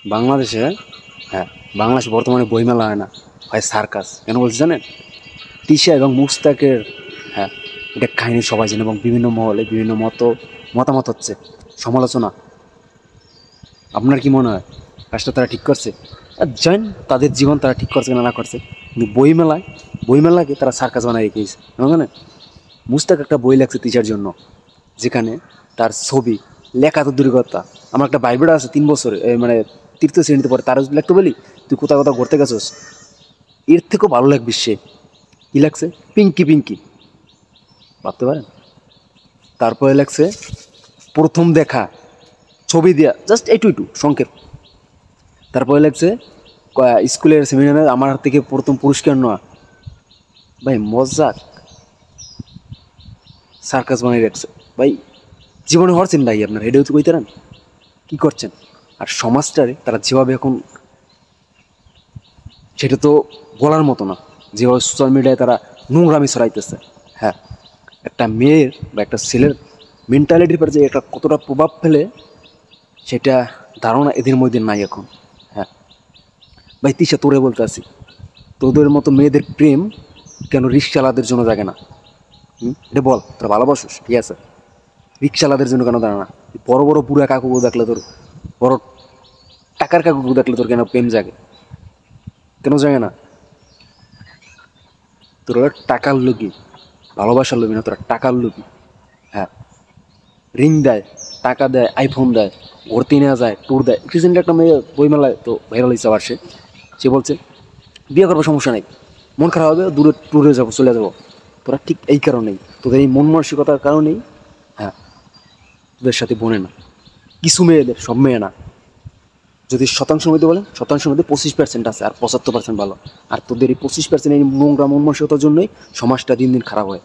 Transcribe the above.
বাংলাদেশে, হ্যাঁ, বাংলাদেশে বর্তমানে বইমেলা হয় না, হয় সার্কাস। কেন বলছি জানেন? তিশা এবং মুস্তাকের, হ্যাঁ, এটা কাহিনী সবাই জানে এবং বিভিন্ন মহলে বিভিন্ন মতামত হচ্ছে, সমালোচনা। আপনার কি মনে হয় কাজটা তারা ঠিক করছে? আর জান, তাদের জীবন তারা ঠিক করছে না করছে, কিন্তু বইমেলাকে তারা সার্কাস বানায় রেখেছে, জানেন? মুস্তাক একটা বই লাগছে তিশার জন্য, যেখানে তার ছবি লেখা তো দূরের কথা। আমার একটা ভাইবেটা আছে 3 বছর, মানে তৃতীয় শ্রেণীতে পড়ে, তার যদি লিখতে বলি তুই কোথাও কোথাও ঘুরতে গেছিস, এর থেকেও ভালো লাগবে সে কি লাগছে, পিঙ্কি পিঙ্কি, ভাবতে পারেন? তারপরে লাগছে প্রথম দেখা, ছবি দিয়া জাস্ট একটু একটু সংক্ষেপ। তারপরে লাগছে স্কুলের সেমিনারে আমার হাত থেকে প্রথম পুরস্কার নেওয়া। ভাই মজাক, সার্কাস বানিয়ে রাখছে ভাই। জীবনে হরছেন ভাই আপনার, এটাও তো কইতে কি করছেন? আর সমাজটারে তারা যেভাবে এখন, সেটা তো বলার মতো না, যেভাবে সোশ্যাল মিডিয়ায় তারা নোংরামি ছড়াইতেছে। হ্যাঁ, একটা মেয়ের বা একটা ছেলের মেন্টালিটির পর যে একটা কতটা প্রভাব ফেলে, সেটা ধারণা এদের মধ্যে নাই এখন। হ্যাঁ ভাই, তিশা তোরে বলতে আসি, তোদের মতো মেয়েদের প্রেম কেন রিক্সাওয়ালাদের জন্য জাগে না? এটা বল, তোরা ভালোবাসিস ঠিক আছে, রিক্সাওয়ালাদের জন্য কেন দাঁড়া না? বড় বড় বুড়া কাকুকে দেখলে তোর, বড় টাকার কাকুকে দেখলে তোর কেন প্রেম জাগে? কেন জাগে না? তোরা টাকার লোভী, ভালোবাসার লোভী না, তোরা টাকার লোভী। হ্যাঁ, রিং দেয়, টাকা দেয়, আইফোন দেয়, ঘুরতে নেওয়া যায়, ট্যুর দেয়। রিসেন্টলি একটা মেয়ে বইমেলায় তো ভাইরাল হয়েছে আবার, সে বলছে বিয়ে করবো সমস্যা নেই, মন খারাপ হবে দূরে ট্যুরে যাবো, চলে যাবো। তোরা ঠিক এই কারণেই, তোদের এই মন মানসিকতার কারণেই, হ্যাঁ, তোদের সাথে বনে না। কিছু মেয়েদের, সব মেয়ে না, যদি শতাংশের মধ্যে বলেন, শতাংশের মধ্যে 25% আছে, আর 75% ভালো। আর তোদের এই 25% এই নোংরা মন মানসিকতার জন্যই সমাজটা দিন দিন খারাপ হয়।